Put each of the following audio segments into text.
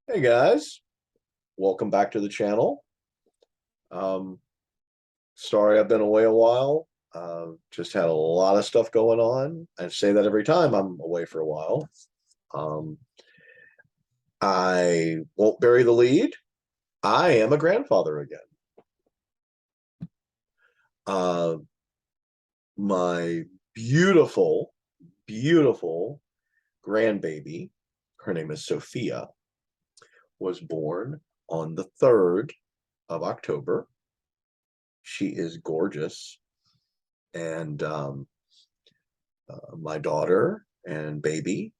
Hey guys, welcome back to the channel. Um, Sorry I've been away a while. Just had a lot of stuff going on. I say that every time I'm away for a while. Um, I won't bury the lead. I am a grandfather again. Uh, my beautiful, beautiful grandbaby, her name is Sophia, was born on the 3rd of October. She is gorgeous. And my daughter and baby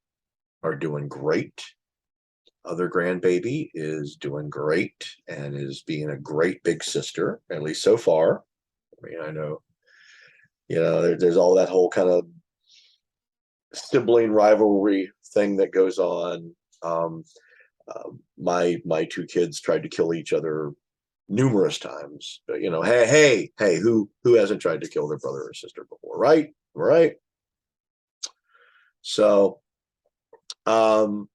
are doing great. Other grandbaby is doing great and is being a great big sister, at least so far. I mean, I know, there's all that whole kind of sibling rivalry thing that goes on. Um, my two kids tried to kill each other numerous times. But, hey, who hasn't tried to kill their brother or sister before, right? Right. So, um,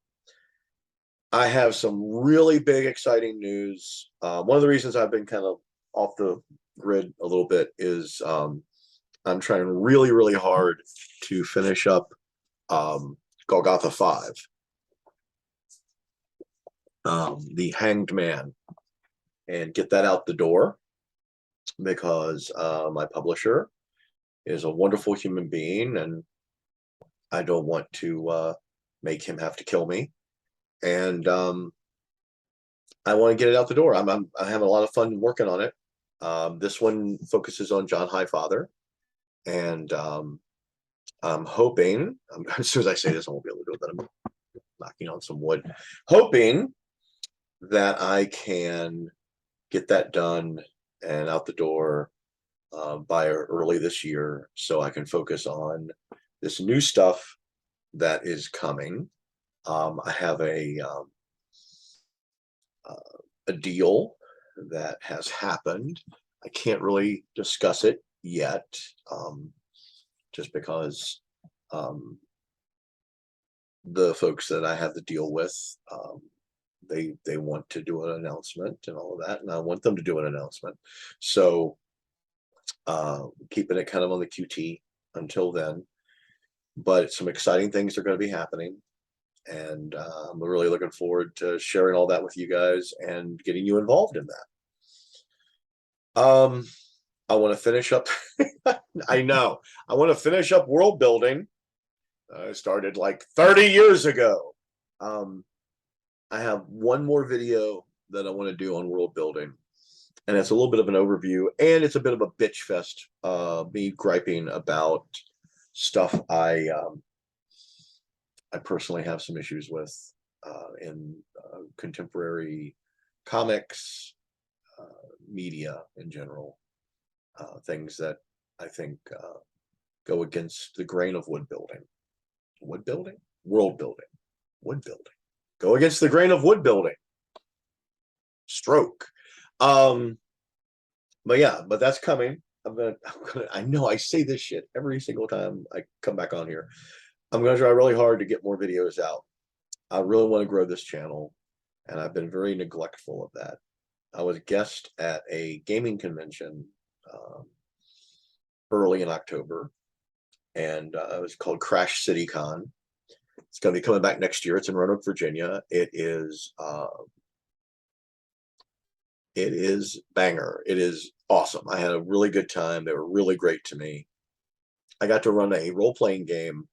I have some really big, exciting news. One of the reasons I've been kind of off the grid a little bit is I'm trying really, really hard to finish up Golgotha 5, the Hanged Man, and get that out the door because my publisher is a wonderful human being and I don't want to make him have to kill me. And I want to get it out the door. I'm having a lot of fun working on it. This one focuses on John Highfather, and I'm hoping. As soon as I say this, I won't be able to do it. But I'm knocking on some wood, hoping that I can get that done and out the door by early this year, so I can focus on this new stuff that is coming. I have a deal that has happened. I can't really discuss it yet, just because the folks that I have to deal with, they want to do an announcement and all of that, and I want them to do an announcement. So keeping it kind of on the QT until then. But some exciting things are going to be happening, and I'm really looking forward to sharing all that with you guys and getting you involved in that. I want to finish up. I know. I want to finish up world building. I started like 30 years ago. Um, I have one more video that I want to do on world building, and it's a little bit of an overview, and it's a bit of a bitch fest. Me griping about stuff I personally have some issues with in contemporary comics, media in general, things that I think go against the grain of wood building. Wood building? World building. Wood building. Go against the grain of wood building. Stroke. Um, but yeah, but that's coming. I know I say this shit every single time I come back on here. I'm gonna try really hard to get more videos out. I really want to grow this channel, and I've been very neglectful of that. I was a guest at a gaming convention um, early in October, and it was called Crash City Con. It's going to be coming back next year. It's in Roanoke, Virginia. It is banger. It is awesome. I had a really good time. They were really great to me. I got to run a role-playing game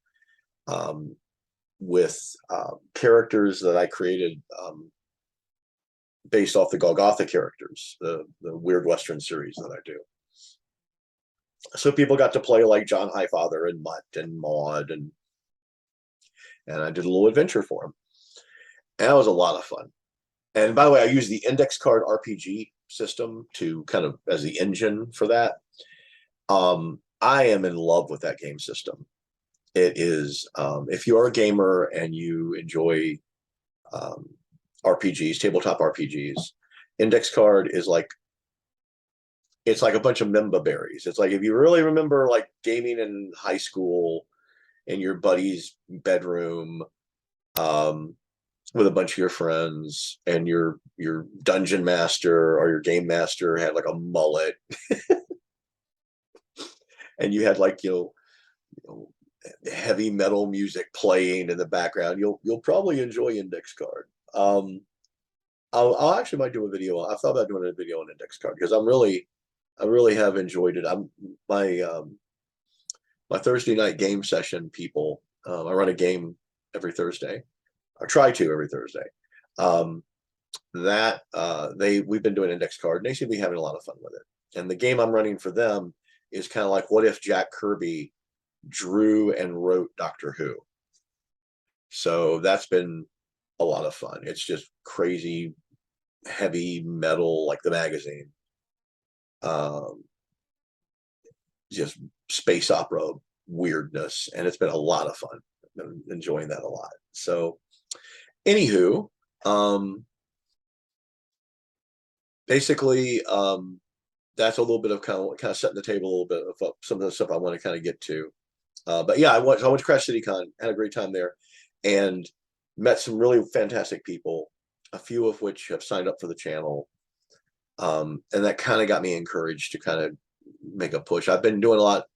um, with characters that I created based off the Golgotha characters, the Weird Western series that I do. So people got to play like John Highfather and Mutt and Maud, and I did a little adventure for them. And that was a lot of fun. And by the way, I use the index card RPG system to kind of as the engine for that. I am in love with that game system. It is, if you are a gamer and you enjoy RPGs, tabletop RPGs, index card is like, it's like a bunch of Memba berries. It's like if you really remember like gaming in high school in your buddy's bedroom, with a bunch of your friends, and your dungeon master or your game master had like a mullet, and you had like heavy metal music playing in the background. You'll probably enjoy Index Card. I'll actually might do a video. I've thought about doing a video on Index Card because I really have enjoyed it. My Thursday night game session people. I run a game every Thursday. I try to every Thursday. We've been doing Index Card, and they seem to be having a lot of fun with it. And the game I'm running for them is kind of like, what if Jack Kirby drew and wrote Doctor Who? So that's been a lot of fun. It's just crazy heavy metal, like the magazine. Just space opera weirdness, and it's been a lot of fun. I've been enjoying that a lot. So anywho, basically, that's a little bit of kind of setting the table a little bit of some of the stuff I want to kind of get to. But yeah, I went to Crash City Con, had a great time there, and met some really fantastic people, a few of which have signed up for the channel. And that kind of got me encouraged to kind of make a push. I've been doing a lot.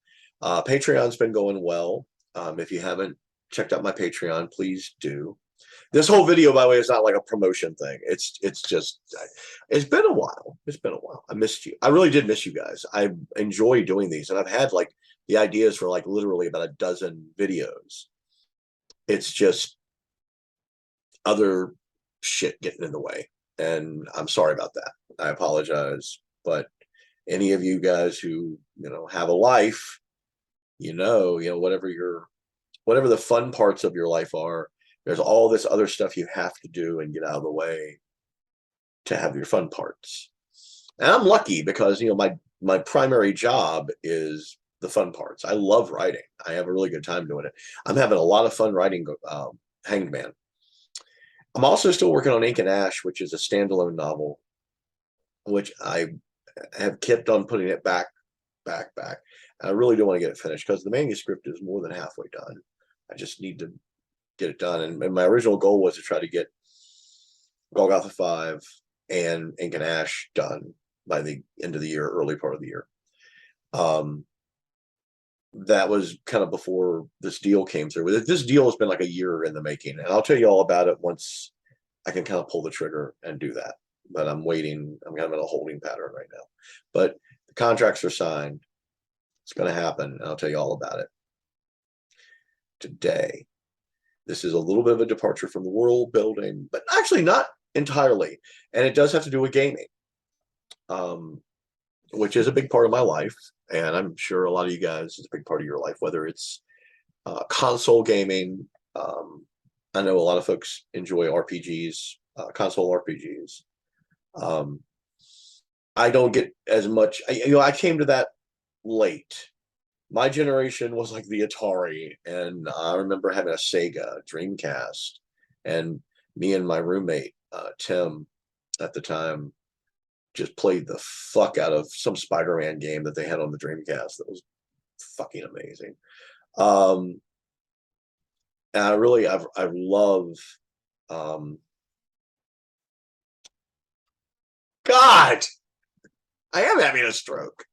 Patreon's been going well. If you haven't checked out my Patreon, please do. This whole video, by the way, is not like a promotion thing. It's just, it's been a while. It's been a while. I missed you. I really did miss you guys. I enjoy doing these, and I've had like the ideas for like literally about a dozen videos. It's just other shit getting in the way, and I'm sorry about that. I apologize, but any of you guys who have a life, whatever the fun parts of your life are, there's all this other stuff you have to do and get out of the way to have your fun parts. And I'm lucky because my primary job is the fun parts. I love writing. I have a really good time doing it. I'm having a lot of fun writing Hanged Man. I'm also still working on Ink and Ash, which is a standalone novel, which I have kept on putting it back. And I really do want to get it finished because the manuscript is more than halfway done. I just need to get it done. And my original goal was to try to get Golgotha 5 and Ink and Ash done by the end of the year, early part of the year. That was kind of before this deal came through. This deal has been like a year in the making, and I'll tell you all about it once I can kind of pull the trigger and do that. But I'm waiting. I'm kind of in a holding pattern right now. But the contracts are signed. It's going to happen, and I'll tell you all about it today. This is a little bit of a departure from the world building, but actually not entirely. And it does have to do with gaming, which is a big part of my life. And I'm sure a lot of you guys, it's a big part of your life, whether it's console gaming. I know a lot of folks enjoy RPGs, console RPGs. I don't get as much, I came to that late. My generation was like the Atari, and I remember having a Sega Dreamcast, and me and my roommate, Tim, at the time, just played the fuck out of some Spider-Man game that they had on the Dreamcast that was fucking amazing. And I love, God, I am having a stroke.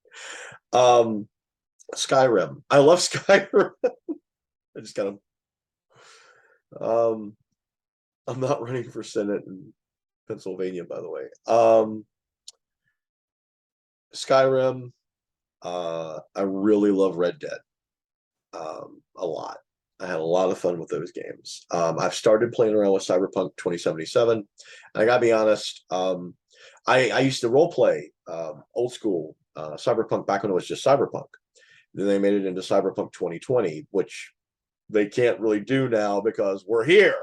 Skyrim. I love Skyrim. I just kind of, I'm not running for Senate in Pennsylvania, by the way. Skyrim. I really love Red Dead a lot. I had a lot of fun with those games. I've started playing around with Cyberpunk 2077. And I gotta be honest, I used to role play old school Cyberpunk back when it was just Cyberpunk. Then they made it into Cyberpunk 2020, which they can't really do now because we're here.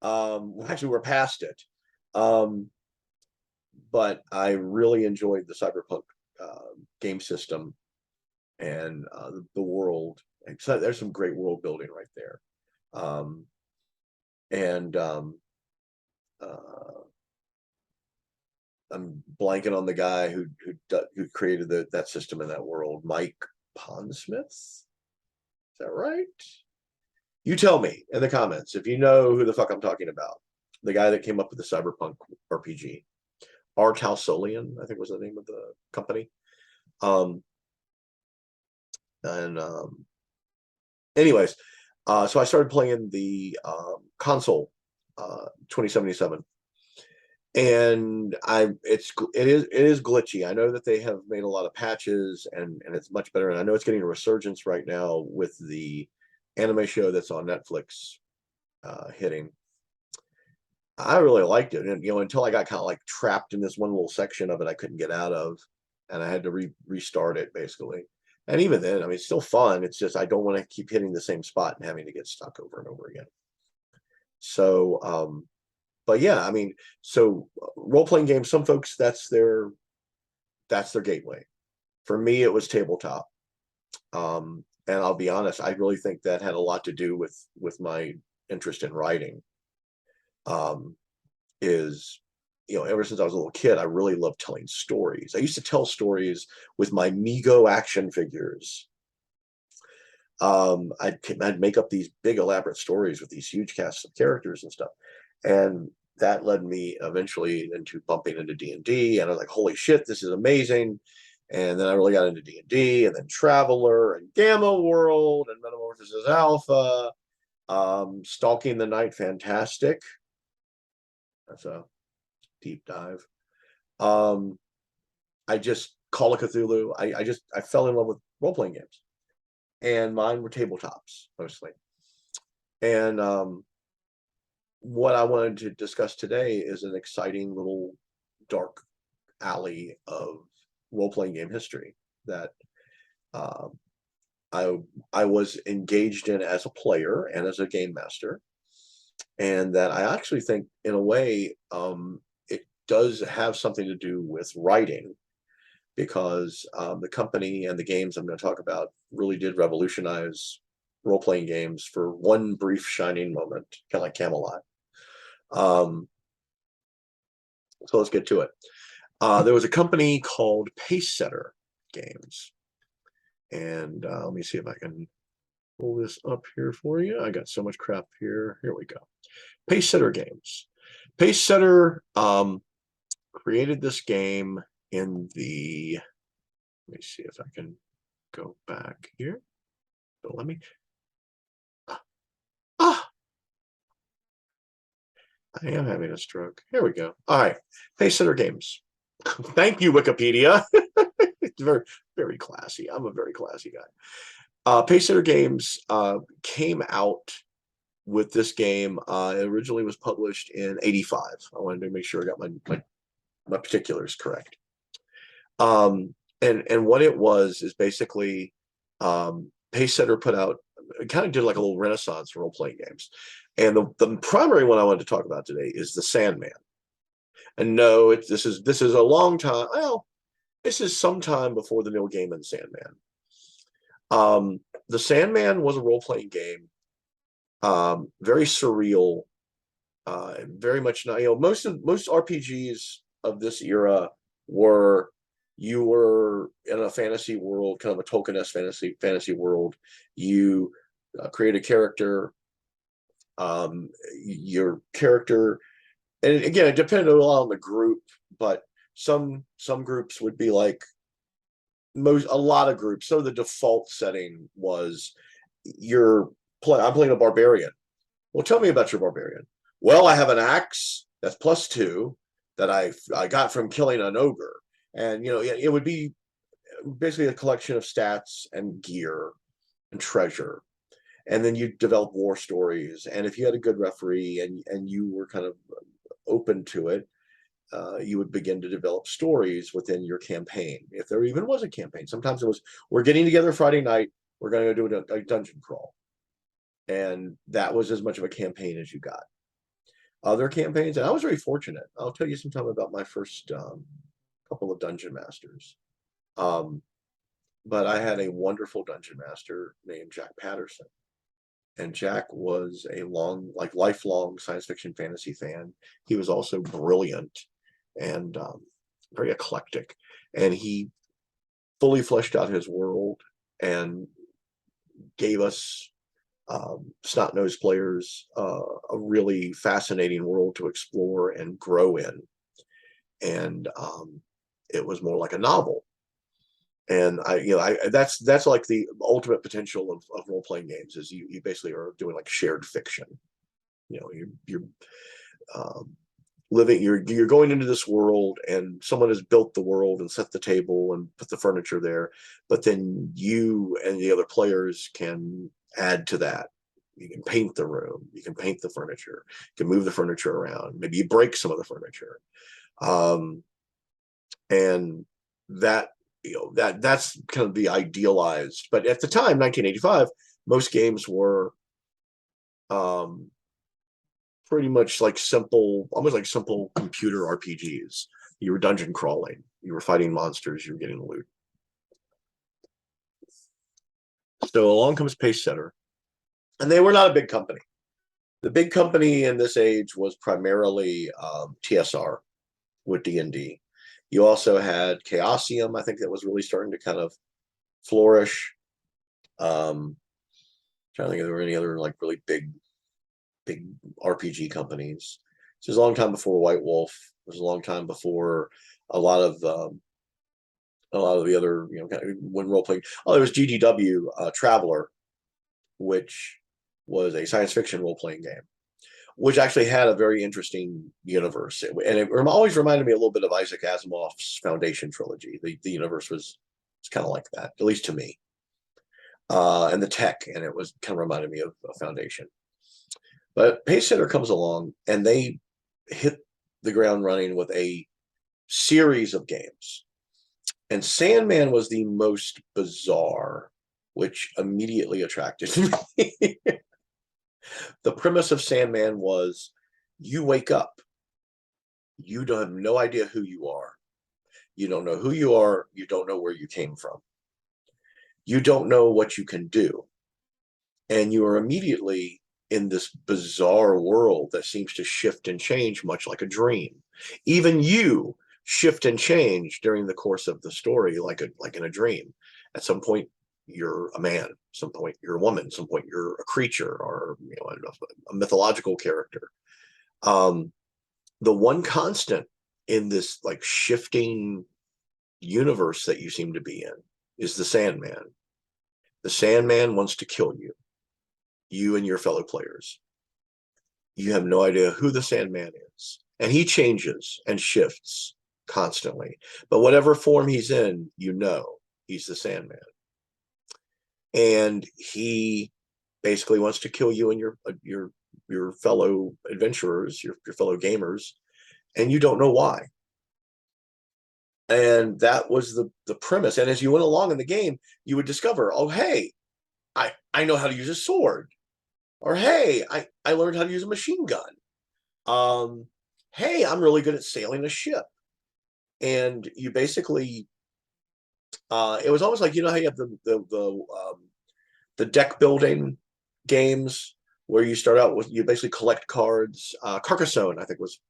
Actually, we're past it. But I really enjoyed the Cyberpunk game system and the world. And so there's some great world building right there. I'm blanking on the guy who created that system in that world. Mike Pondsmith, is that right? You tell me in the comments if you know who the fuck I'm talking about. The guy that came up with the cyberpunk RPG. R. Tausolian, I think was the name of the company. Um, and anyways, so I started playing the console 2077, and it is glitchy. I know that they have made a lot of patches, and it's much better. And I know it's getting a resurgence right now with the anime show that's on Netflix hitting. I really liked it, and until I got kind of like trapped in this one little section of it I couldn't get out of, and I had to restart it basically. And even then, I mean, it's still fun. It's just I don't want to keep hitting the same spot and having to get stuck over and over again. So, but yeah, I mean, so role playing games. Some folks that's their gateway. For me, it was tabletop. And I'll be honest, I really think that had a lot to do with my interest in writing. Um, is ever since I was a little kid, I really loved telling stories. I used to tell stories with my Mego action figures. I'd make up these big elaborate stories with these huge casts of characters and stuff, and that led me eventually into bumping into D&D, and I was like, holy shit, this is amazing. And then I really got into D&D, and then Traveler and Gamma World and Metamorphosis Alpha, Stalking the Night Fantastic. That's a deep dive. I just Call of Cthulhu. I fell in love with role playing games, and mine were tabletops mostly. And what I wanted to discuss today is an exciting little dark alley of role playing game history that uh, I was engaged in as a player and as a game master, and that I actually think, in a way, it does have something to do with writing, because the company and the games I'm going to talk about really did revolutionize role-playing games for one brief shining moment, kind of like Camelot. So let's get to it. There was a company called Pacesetter Games, and let me see if I can pull this up here for you. I got so much crap here. Here we go. Pacesetter Games. Pacesetter created this game in the, let me see if I can go back here. Don't let me. I am having a stroke. Here we go. All right. Pacesetter Games. Thank you, Wikipedia. It's very, very classy. I'm a very classy guy. Pacesetter Games came out with this game. It originally was published in '85. I wanted to make sure I got my particulars correct. And what it was is basically Pacesetter put out, kind of did like a little renaissance for role-playing games. And the primary one I wanted to talk about today is the Sandman. And no, this is a long time. Well, this is sometime before the Neil Gaiman Sandman. The Sandman was a role-playing game, very surreal, very much not. Most RPGs of this era were, you were in a fantasy world, kind of a Tolkien-esque fantasy world. You create a character. Your character, and again, it depended a lot on the group, but some groups would be like a lot of groups. So the default setting was I'm playing a barbarian. Well, tell me about your barbarian. Well, I have an axe that's +2 that I got from killing an ogre, and it would be basically a collection of stats and gear and treasure. And then you develop war stories, and if you had a good referee and you were kind of open to it, you would begin to develop stories within your campaign, if there even was a campaign. Sometimes it was, we're getting together Friday night, we're going to do a dungeon crawl, and that was as much of a campaign as you got. Other campaigns, and I was very fortunate. I'll tell you sometime about my first couple of dungeon masters. But I had a wonderful dungeon master named Jack Patterson. And Jack was a lifelong science fiction fantasy fan. He was also brilliant and very eclectic. And he fully fleshed out his world and gave us snot-nosed players a really fascinating world to explore and grow in. And it was more like a novel. And that's like the ultimate potential of role-playing games is you basically are doing like shared fiction. You're living, you're going into this world, and someone has built the world and set the table and put the furniture there, but then you and the other players can add to that. You can paint the room, you can paint the furniture, you can move the furniture around, maybe you break some of the furniture. And that that's kind of the idealized, but at the time, 1985, most games were pretty much like simple, almost like simple computer RPGs. You were dungeon crawling, you were fighting monsters, you were getting loot. So along comes Pacesetter, and they were not a big company. The big company in this age was primarily TSR with D&D. You also had Chaosium, I think, that was really starting to kind of flourish. Trying to think if there were any other like really big RPG companies. This was a long time before White Wolf. It was a long time before a lot of the other, kind of when role playing. Oh, there was GGW Traveler, which was a science fiction role playing game, which actually had a very interesting universe, and it always reminded me a little bit of Isaac Asimov's Foundation trilogy. The universe was kind of like that, at least to me, and the tech, and it was kind of reminded me of Foundation. But Pacesetter comes along, and they hit the ground running with a series of games. And Sandman was the most bizarre, which immediately attracted me. The premise of Sandman was you wake up, you don't have no idea who you are. You don't know who you are. You don't know where you came from. You don't know what you can do. And you are immediately in this bizarre world that seems to shift and change much like a dream. Even you shift and change during the course of the story like in a dream. At some point you're a man, some point you're a woman, some point you're a creature, or I don't know, a mythological character. The one constant in this like shifting universe that you seem to be in is the Sandman. The Sandman wants to kill you and your fellow players. You have no idea who the Sandman is, and he changes and shifts constantly. But whatever form he's in, he's the Sandman, and he basically wants to kill you and your fellow adventurers, your fellow gamers, and you don't know why. And that was the premise. And as you went along in the game, you would discover, oh, hey, I know how to use a sword. Or, hey, I learned how to use a machine gun. Hey, I'm really good at sailing a ship. And you basically, it was almost like, how you have the deck building games where you start out with, you basically collect cards. Carcassonne, I think, was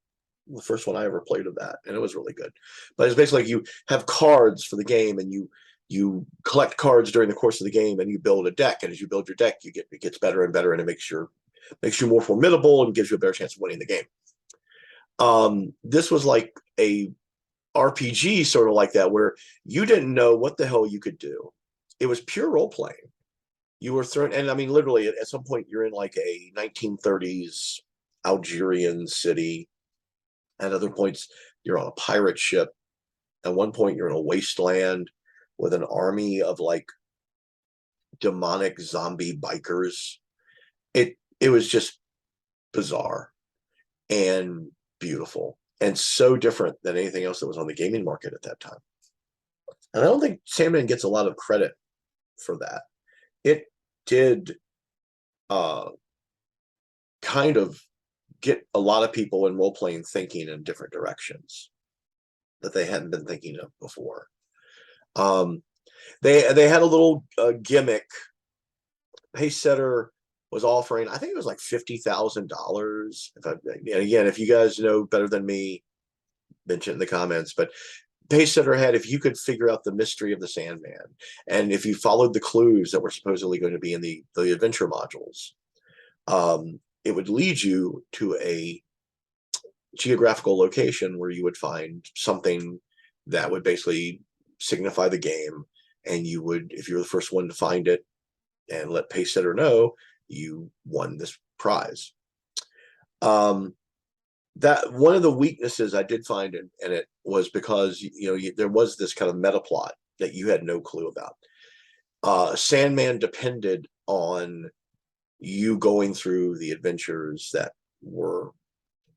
the first one I ever played of that, and it was really good. But it's basically like you have cards for the game, and you collect cards during the course of the game, and you build a deck. And as you build your deck, it gets better and better, and it makes you more formidable and gives you a better chance of winning the game. This was like a RPG sort of like that, where you didn't know what the hell you could do. It was pure role playing. You were thrown, and I mean, literally, at some point, you're in like a 1930s Algerian city. At other points, you're on a pirate ship. At one point, you're in a wasteland with an army of like demonic zombie bikers. It was just bizarre and beautiful, and so different than anything else that was on the gaming market at that time. And I don't think Sandman gets a lot of credit for that. It did kind of get a lot of people in role-playing thinking in different directions that they hadn't been thinking of before. They had a little gimmick. Pacesetter was offering, I think it was like $50,000. And again, if you guys know better than me, mention it in the comments. But Pacesetter had, if you could figure out the mystery of the Sandman, and if you followed the clues that were supposedly going to be in the adventure modules, it would lead you to a geographical location where you would find something that would basically signify the game, and you would, if you were the first one to find it and let Pacesetter know, you won this prize. That one of the weaknesses I did find in it was because there was this kind of meta plot that you had no clue about. Sandman depended on you going through the adventures that were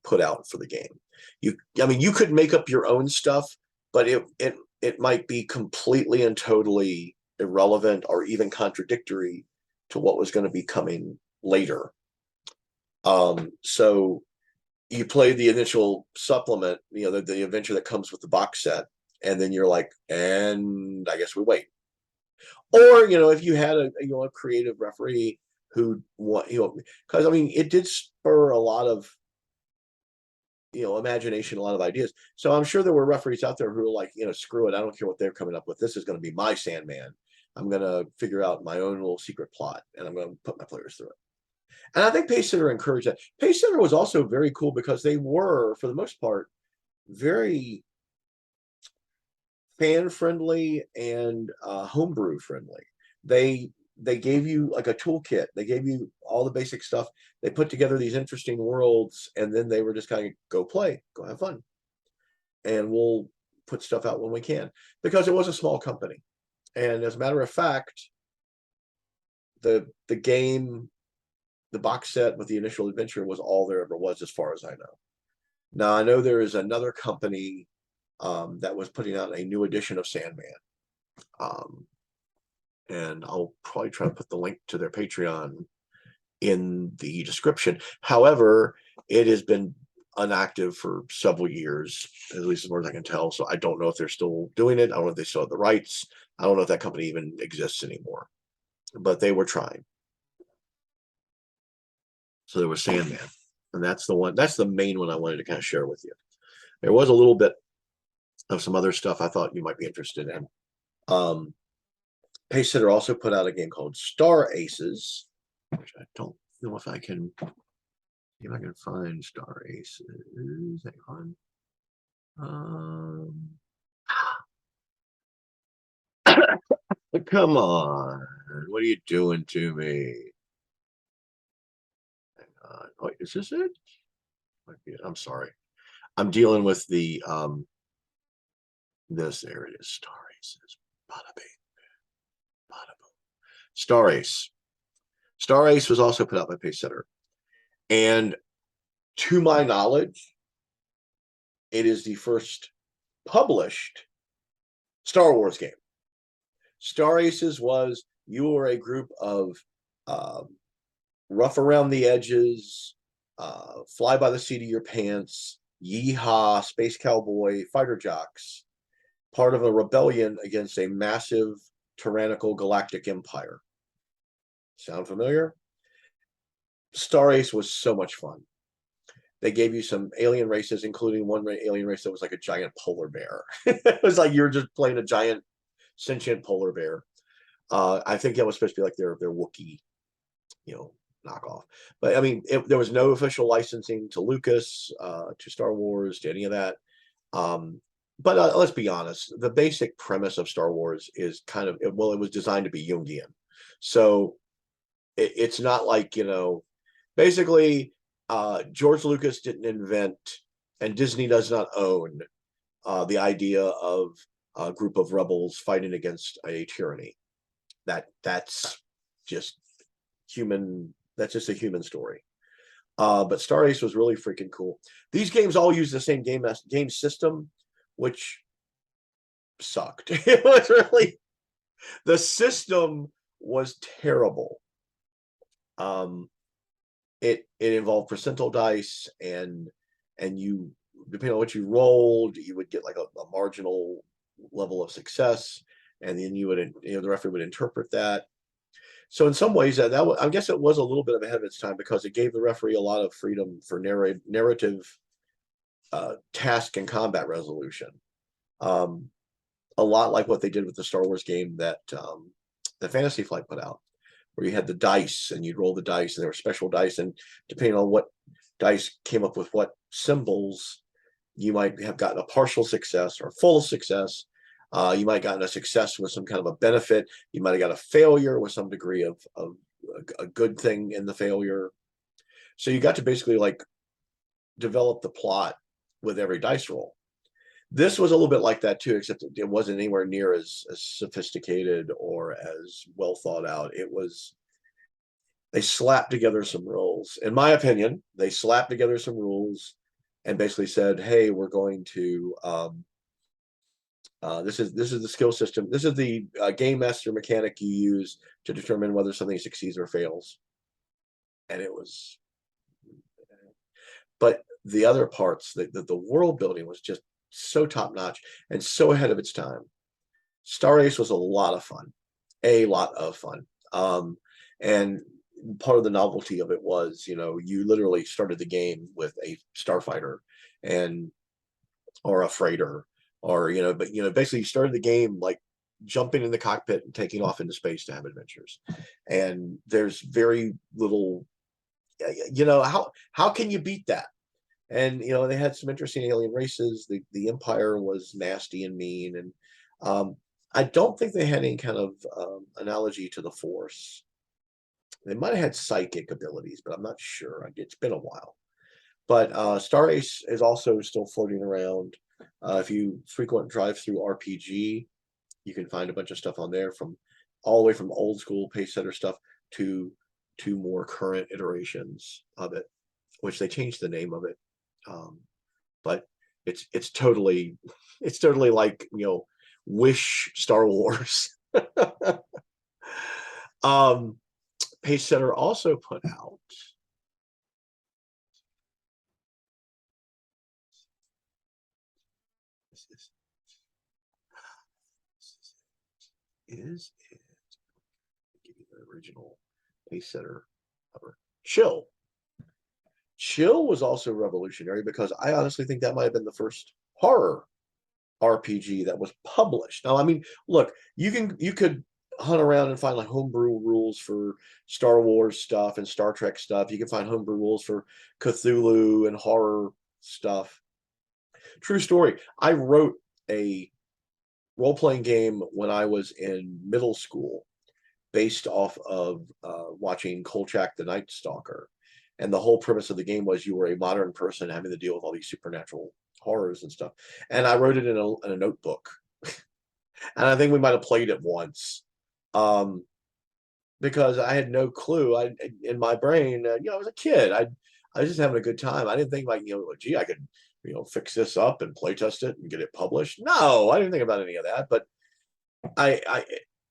put out for the game. You could make up your own stuff, but it might be completely and totally irrelevant or even contradictory to what was going to be coming later. So you play the initial supplement, the adventure that comes with the box set, and then you're like, and I guess we wait. Or if you had a creative referee who because it did spur a lot of imagination, a lot of ideas. So I'm sure there were referees out there who were like, screw it, I don't care what they're coming up with. This is going to be my Sandman. I'm going to figure out my own little secret plot, and I'm going to put my players through it. And I think Pacesetter encouraged that. Pacesetter was also very cool because they were, for the most part, very fan friendly and homebrew friendly. They gave you like a toolkit. They gave you all the basic stuff. They put together these interesting worlds, and then they were just kind of go play, go have fun, and we'll put stuff out when we can, because it was a small company. And as a matter of fact, the game, the box set with the initial adventure, was all there ever was, as far as I know. Now I know there is another company that was putting out a new edition of Sandman. And I'll probably try to put the link to their Patreon in the description. However, it has been inactive for several years, at least as far as I can tell. So I don't know if they're still doing it. I don't know if they still have the rights. I don't know if that company even exists anymore. But they were trying. So there was Sandman. And that's the one. That's the main one I wanted to kind of share with you. There was a little bit of some other stuff I thought you might be interested in. Pacesetter also put out a game called Star Aces, which I don't know if I can find Star Aces. Hang on. Come on. What are you doing to me? Hang on. Oh, is this it? I'm sorry. I'm dealing with the this. There it is. Star Aces. Bada bing. Bada boom. Star Ace. Star Ace was also put out by Pacesetter. And to my knowledge, it is the first published Star Wars game. Star Aces was, you were a group of rough around the edges, fly by the seat of your pants, yeehaw, space cowboy, fighter jocks, part of a rebellion against a massive tyrannical galactic empire. Sound familiar? Star Ace was so much fun. They gave you some alien races, including one alien race that was like a giant polar bear. It was like you're just playing a giant sentient polar bear. I think that was supposed to be like their Wookiee, knockoff. But there was no official licensing to Lucas, to Star Wars, to any of that. But let's be honest, the basic premise of Star Wars is kind of, well, it was designed to be Jungian. So it's not like, basically, George Lucas didn't invent, and Disney does not own, the idea of a group of rebels fighting against a tyranny. That's just human. That's just a human story. But Star Ace was really freaking cool. These games all use the same game system, which sucked. It was really, the system was terrible. It involved percentile dice, and you, depending on what you rolled, you would get like a marginal level of success, and then you would, the referee would interpret that. So in some ways, I guess it was a little bit ahead of its time, because it gave the referee a lot of freedom for narrative task and combat resolution. Um, a lot like what they did with the Star Wars game that the Fantasy Flight put out, where you had the dice and you'd roll the dice, and there were special dice, and depending on what dice came up with what symbols, you might have gotten a partial success or full success. You might have gotten a success with some kind of a benefit. You might have got a failure with some degree of a good thing in the failure. So you got to basically like develop the plot with every dice roll. This was a little bit like that too, except it wasn't anywhere near as sophisticated or as well thought out. It was, they slapped together some rules. In my opinion, they slapped together some rules and basically said, "Hey, we're going to this is the skill system. This is the game master mechanic you use to determine whether something succeeds or fails." And it was, but the other parts, the world building was just so top notch and so ahead of its time. Star Ace was a lot of fun, a lot of fun. And part of the novelty of it was, you literally started the game with a starfighter and or a freighter, or but basically you started the game like jumping in the cockpit and taking off into space to have adventures. And there's very little, how can you beat that? And they had some interesting alien races. The Empire was nasty and mean, and I don't think they had any kind of analogy to the Force. They might have had psychic abilities, but I'm not sure. It's been a while. But Star Ace is also still floating around. If you frequent drive through RPG, you can find a bunch of stuff on there, from all the way from old school Pacesetter stuff to more current iterations of it, which they changed the name of it. But it's totally like Wish Star Wars. Pacesetter also put out is it give you the original Pacesetter cover. Chill was also revolutionary because I honestly think that might have been the first horror RPG that was published. Now, I mean, look, you could hunt around and find like homebrew rules for Star Wars stuff and Star Trek stuff. You can find homebrew rules for Cthulhu and horror stuff. True story. I wrote a role-playing game when I was in middle school based off of watching Kolchak the Night Stalker. And the whole premise of the game was you were a modern person having to deal with all these supernatural horrors and stuff. And I wrote it in a notebook. And I think we might have played it once. Because I had no clue. In my brain, I was a kid. I was just having a good time. I didn't think like, gee, I could, fix this up and play test it and get it published. No, I didn't think about any of that. But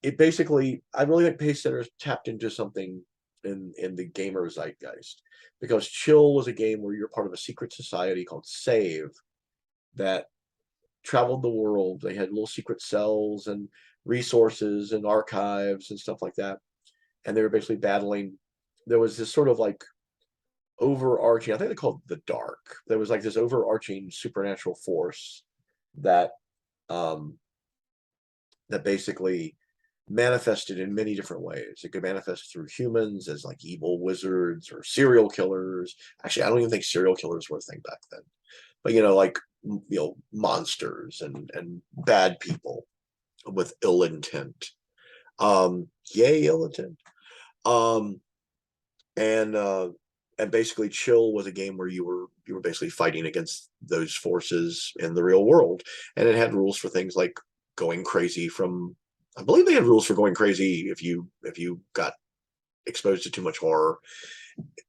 it basically, I really think Pacesetters tapped into something in the gamer zeitgeist, because Chill was a game where you're part of a secret society called Save that traveled the world. They had little secret cells and resources and archives and stuff like that. And they were basically battling. There was this sort of like overarching, I think they called it the Dark. There was like this overarching supernatural force that that basically manifested in many different ways. It could manifest through humans as like evil wizards or serial killers. Actually, I don't even think serial killers were a thing back then. But like monsters and bad people with ill intent. Yay, ill intent. And basically Chill was a game where you were basically fighting against those forces in the real world. And it had rules for things like going crazy from, I believe they had rules for going crazy if you got exposed to too much horror.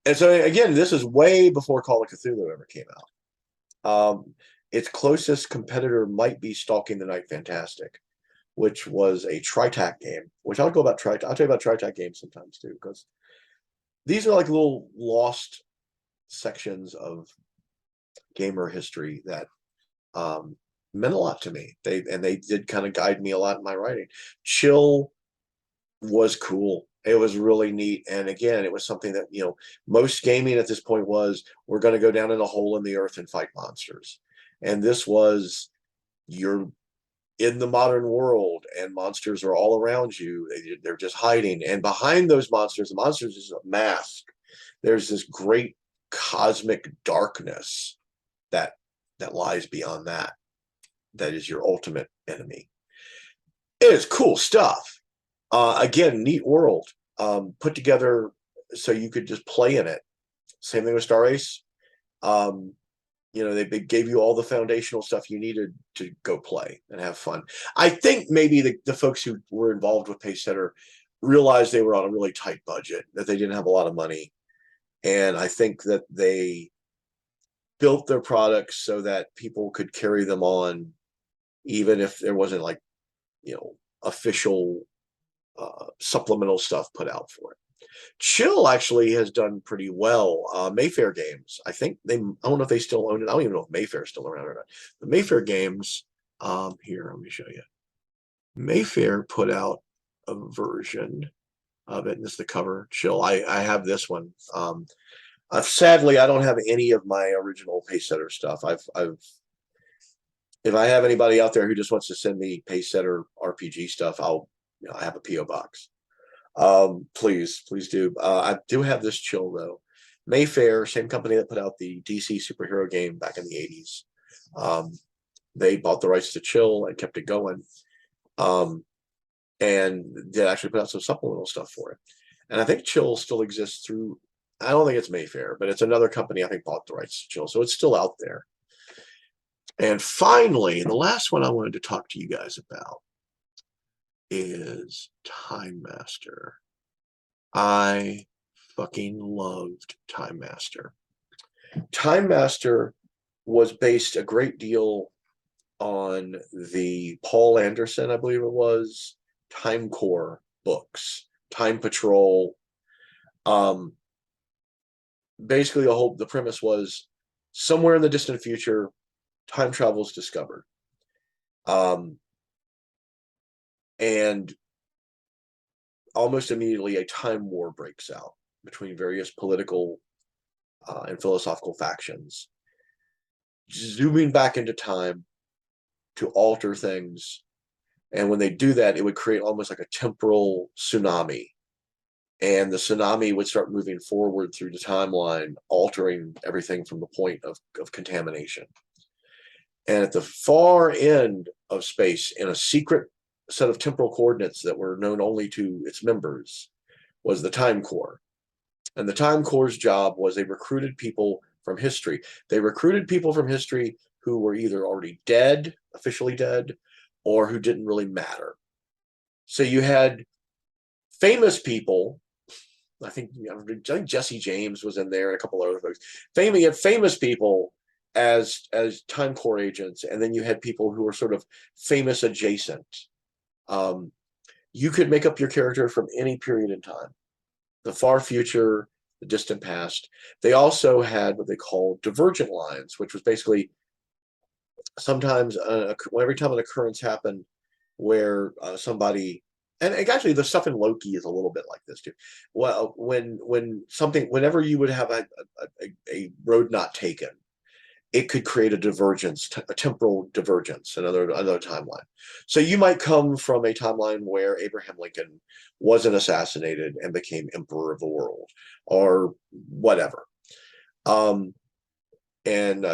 And so again, this is way before Call of Cthulhu ever came out. Its closest competitor might be Stalking the Night Fantastic, which was a Tritac game, which I'll tell you about Tritac games sometimes too, because these are like little lost sections of gamer history that meant a lot to me. They did kind of guide me a lot in my writing. Chill was cool. It was really neat. And again, it was something that, most gaming at this point was, we're going to go down in a hole in the earth and fight monsters. And this was, you're in the modern world, and monsters are all around you. They're just hiding, and behind those monsters, the monsters is a mask. There's this great cosmic darkness that lies beyond that. That is your ultimate enemy. It is cool stuff. Again, neat world. Put together so you could just play in it. Same thing with Star Ace. They gave you all the foundational stuff you needed to go play and have fun. I think maybe the folks who were involved with Pacesetter realized they were on a really tight budget, that they didn't have a lot of money. And I think that they built their products so that people could carry them on, even if there wasn't official supplemental stuff put out for it. Chill actually has done pretty well. Mayfair Games, I think I don't know if they still own it. I don't even know if Mayfair's still around or not. The Mayfair Games, here, let me show you. Mayfair put out a version of it. And this is the cover. Chill. I have this one. Sadly, I don't have any of my original Pacesetter stuff. If I have anybody out there who just wants to send me Pacesetter RPG stuff, I have a PO box. Please do. I do have this Chill though. Mayfair, same company that put out the DC superhero game back in the 80s. They bought the rights to Chill and kept it going. And they actually put out some supplemental stuff for it. And I think Chill still exists through, I don't think it's Mayfair, but it's another company I think bought the rights to Chill. So it's still out there. And finally, the last one I wanted to talk to you guys about is Time Master. I fucking loved Time Master. Time Master was based a great deal on the Paul Anderson, I believe it was, Time Core books, Time Patrol. Basically, the premise was somewhere in the distant future, time travel is discovered. And almost immediately a time war breaks out between various political and philosophical factions, zooming back into time to alter things. And when they do that, it would create almost like a temporal tsunami. And the tsunami would start moving forward through the timeline, altering everything from the point of contamination. And at the far end of space, in a secret set of temporal coordinates that were known only to its members, was the Time Core. And the Time Core's job was they recruited people from history. They recruited people from history who were either already dead, officially dead, or who didn't really matter. So you had famous people. I think Jesse James was in there and a couple other folks. You had famous people as Time Core agents, and then you had people who were sort of famous adjacent. You could make up your character from any period in time, the far future, the distant past. They also had what they called divergent lines, which was basically sometimes every time an occurrence happened where somebody, and actually the stuff in Loki is a little bit like this too. Well, whenever you would have a road not taken, it could create a divergence, a temporal divergence, another timeline. So you might come from a timeline where Abraham Lincoln wasn't assassinated and became emperor of the world, or whatever. And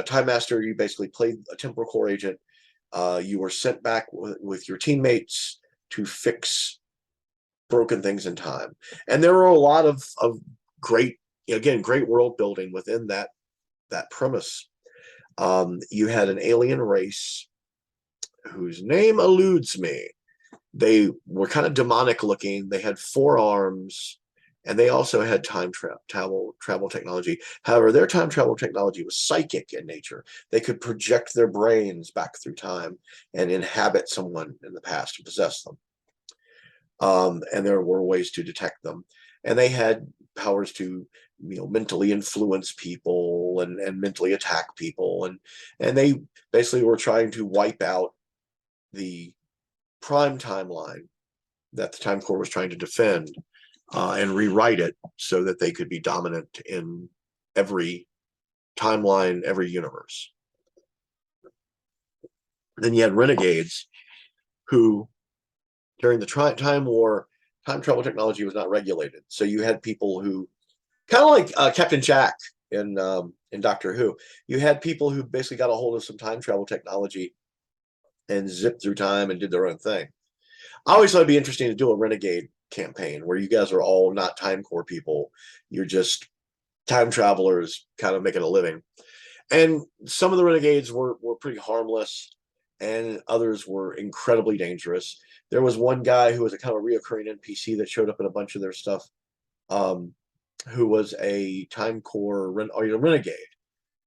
Time Master, you basically played a temporal core agent. You were sent back with your teammates to fix broken things in time. And there were a lot of great world building within that premise. You had an alien race whose name eludes me. They were kind of demonic looking. They had 4 arms, and they also had time travel technology. However, their time travel technology was psychic in nature. They could project their brains back through time and inhabit someone in the past and possess them. And there were ways to detect them. And they had powers to mentally influence people and mentally attack people. And they basically were trying to wipe out the prime timeline that the Time Core was trying to defend, and rewrite it so that they could be dominant in every timeline, every universe. Then you had Renegades, who, during the time war, time travel technology was not regulated. So you had people who, kind of like Captain Jack in Doctor Who, you had people who basically got a hold of some time travel technology and zipped through time and did their own thing. I always thought it'd be interesting to do a Renegade campaign where you guys are all not time core people. You're just time travelers kind of making a living. And some of the Renegades were pretty harmless, and others were incredibly dangerous. There was one guy who was a kind of reoccurring NPC that showed up in a bunch of their stuff, um, who was a time core renegade,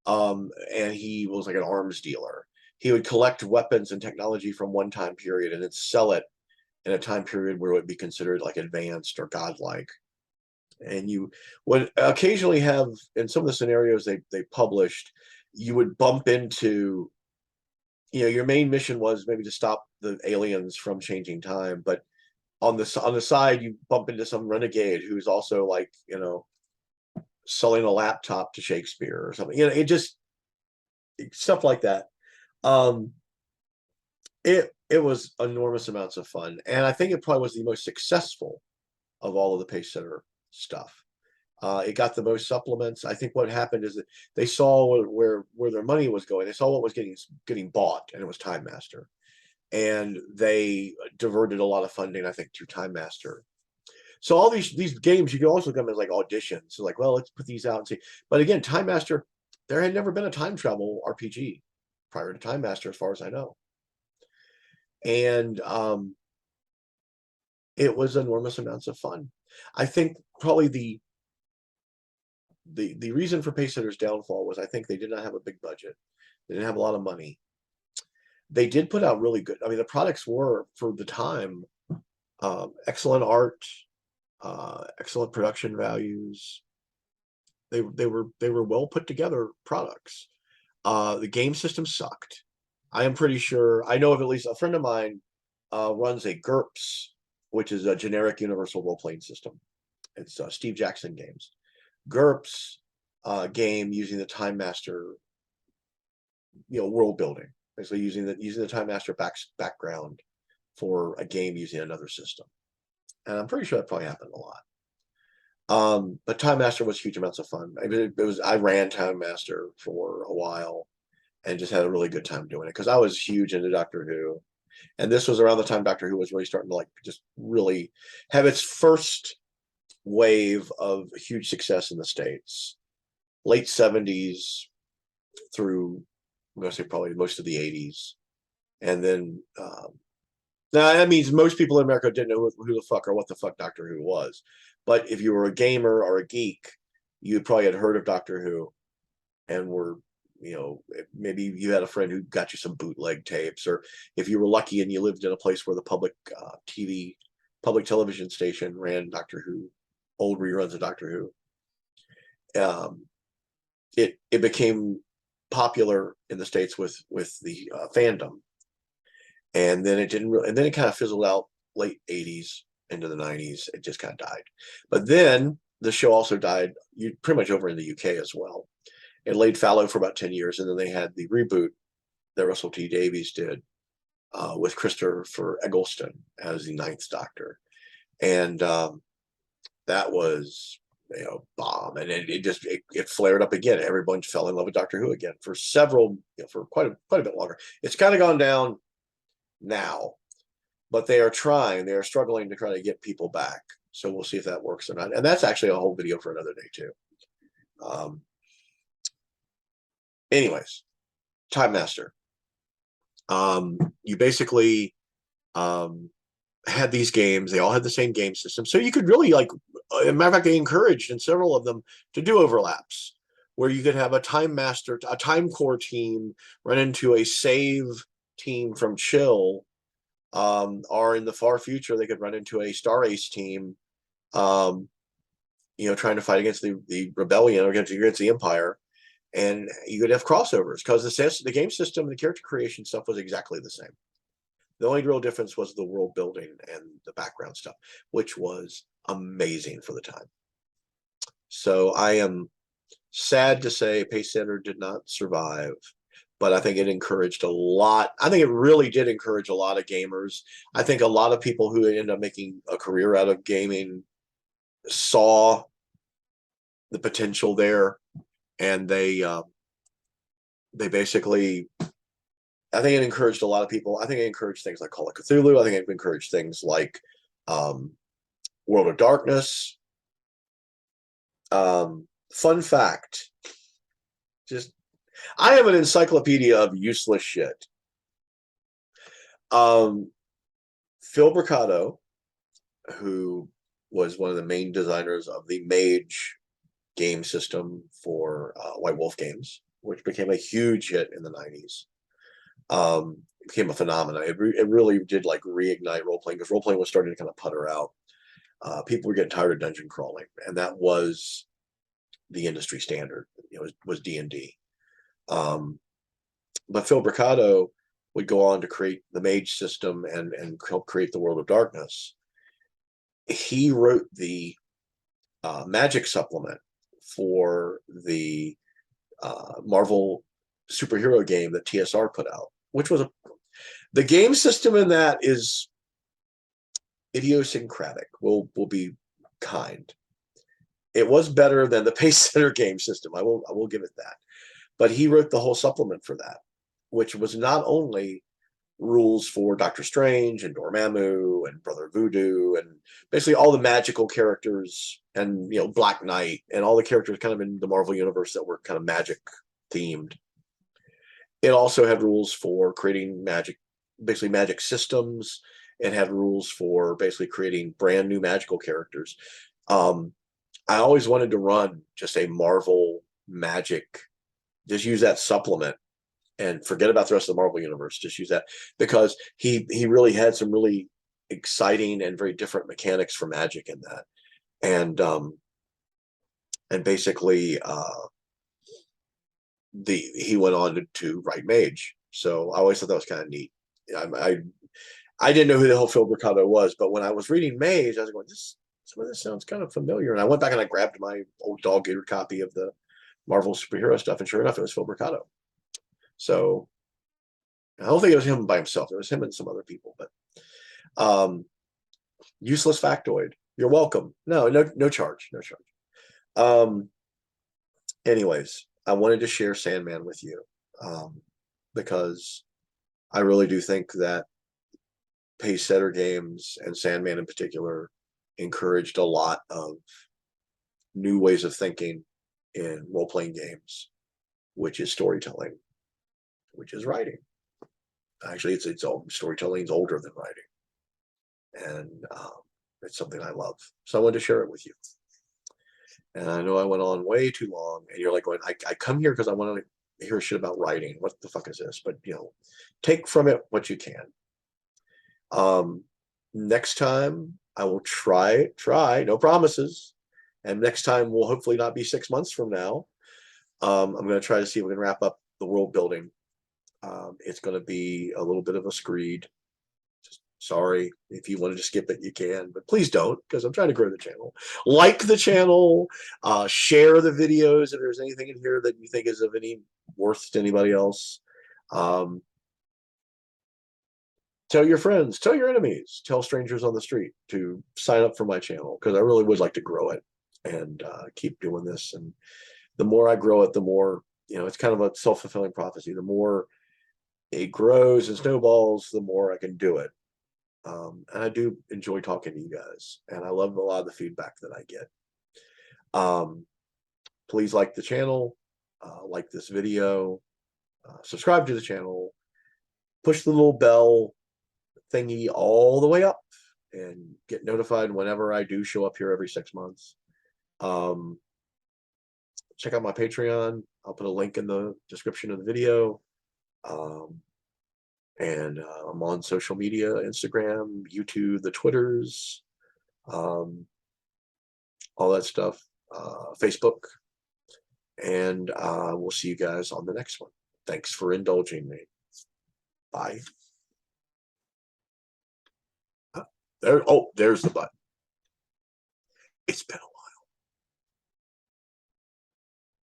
and he was like an arms dealer. He would collect weapons and technology from one time period and then sell it in a time period where it would be considered like advanced or godlike. And you would occasionally have, in some of the scenarios they published, you would bump into, your main mission was maybe to stop the aliens from changing time, but on the side you bump into some renegade who's also like, selling a laptop to Shakespeare or something. It just stuff like that. Um, it was enormous amounts of fun, and I think it probably was the most successful of all of the Pacesetter stuff. It got the most supplements. I think what happened is that they saw where their money was going. They saw what was getting bought, and it was Time Master, and they diverted a lot of funding, I think, to Time Master. So all these games, you can also come as like auditions. So like, well, let's put these out and see. But again, Time Master, there had never been a time travel RPG prior to Time Master, as far as I know, and it was enormous amounts of fun. I think probably the reason for Pacesetter's downfall was I think they did not have a big budget. They didn't have a lot of money. They did put out really good. I mean, the products were, for the time, excellent art, excellent production values. They were well put together products. The game system sucked. I am pretty sure, I know of at least a friend of mine runs a GURPS, which is a generic universal role playing system. It's Steve Jackson Games. GURPS game using the Time Master, world building, basically using the Time Master background for a game using another system. And I'm pretty sure that probably happened a lot. But Time Master was huge amounts of fun. I ran Time Master for a while and just had a really good time doing it because I was huge into Doctor Who. And this was around the time Doctor Who was really starting to like just really have its first wave of huge success in the States. Late 70s through, I'm going to say probably most of the 80s. And then now that means most people in America didn't know who the fuck or what the fuck Doctor Who was. But if you were a gamer or a geek, you probably had heard of Doctor Who and were, maybe you had a friend who got you some bootleg tapes, or if you were lucky and you lived in a place where the public television station ran Doctor Who, old reruns of Doctor Who. It became popular in the States with the fandom, and then it didn't really, and then it kind of fizzled out late 80s into the 90s. It just kind of died. But then the show also died pretty much over in the UK as well. It laid fallow for about 10 years, and then they had the reboot that Russell T Davies did with Christopher Eccleston as the Ninth Doctor, and that was bomb, and it flared up again. Everyone fell in love with Doctor Who again for for quite a bit longer. It's kind of gone down now, but they are struggling to try to get people back. So we'll see if that works or not. And that's actually a whole video for another day too. Anyways, Time Master. You basically had these games. They all had the same game system. So you could really, like, as a matter of fact, they encouraged in several of them to do overlaps where you could have a Time Master, a Time Core team run into a save team from Chill, or in the far future, they could run into a Star Ace team, trying to fight against the rebellion or against the Empire. And you could have crossovers because the game system, the character creation stuff was exactly the same. The only real difference was the world building and the background stuff, which was amazing for the time. So I am sad to say Pacesetter did not survive, but I think it encouraged a lot. I think it really did encourage a lot of gamers. I think a lot of people who ended up making a career out of gaming saw the potential there, and they basically, I think it encouraged a lot of people. I think it encouraged things like Call of Cthulhu. I think it encouraged things like World of Darkness. Fun fact, just I am an encyclopedia of useless shit. Phil Bricado, who was one of the main designers of the Mage game system for White Wolf Games, which became a huge hit in the 90s. Became a phenomenon. It really did like reignite role playing, because role playing was starting to kind of putter out. People were getting tired of dungeon crawling, and that was the industry standard. Was D&D. But Phil Bricado would go on to create the Mage system and help create the World of Darkness. He wrote the Magic supplement for the Marvel superhero game that TSR put out, which was the game system in that is idiosyncratic. We'll be kind. It was better than the Pacesetter game system. I will give it that. But he wrote the whole supplement for that, which was not only rules for Doctor Strange and Dormammu and Brother Voodoo and basically all the magical characters, and Black Knight and all the characters kind of in the Marvel universe that were kind of magic themed. It also had rules for creating magic, basically magic systems. It had rules for basically creating brand new magical characters. I always wanted to run just a Marvel magic, just use that supplement and forget about the rest of the Marvel universe. Just use that, because he really had some really exciting and very different mechanics for magic in that. And basically he went on to write Mage. So I always thought that was kind of neat. I didn't know who the hell Phil Bricado was, but when I was reading Mage, I was going, some of this sounds kind of familiar. And I went back and I grabbed my old dog-eared copy of the Marvel superhero stuff, and sure enough, it was Phil Bricado. So I don't think it was him by himself. It was him and some other people. But useless factoid. You're welcome. No charge. No charge. Anyways, I wanted to share Sandman with you because I really do think that Pacesetter Games, and Sandman in particular, encouraged a lot of new ways of thinking in role-playing games, which is storytelling, which is writing. Actually, it's all storytelling is older than writing, and it's something I love. So I wanted to share it with you. And I know I went on way too long, and you're like going, I come here because I want to hear shit about writing. What the fuck is this? But take from it what you can. Next time I will try, no promises. And next time will hopefully not be 6 months from now. I'm going to try to see if we can wrap up the world building. It's going to be a little bit of a screed. Just sorry, if you wanted to skip it, you can, but please don't, because I'm trying to grow the channel. Like the channel, share the videos if there's anything in here that you think is of any worth to anybody else. Tell your friends, tell your enemies, tell strangers on the street to sign up for my channel, because I really would like to grow it and keep doing this. And the more I grow it, the more, it's kind of a self-fulfilling prophecy. The more it grows and snowballs, the more I can do it. And I do enjoy talking to you guys, and I love a lot of the feedback that I get. Please like the channel, like this video, subscribe to the channel, push the little bell thingy all the way up, and get notified whenever I do show up here every 6 months. Check out my Patreon. I'll put a link in the description of the video. And I'm on social media, Instagram, YouTube, the Twitters, all that stuff, Facebook. And we'll see you guys on the next one. Thanks for indulging me. Bye. There's the button. It's been a while.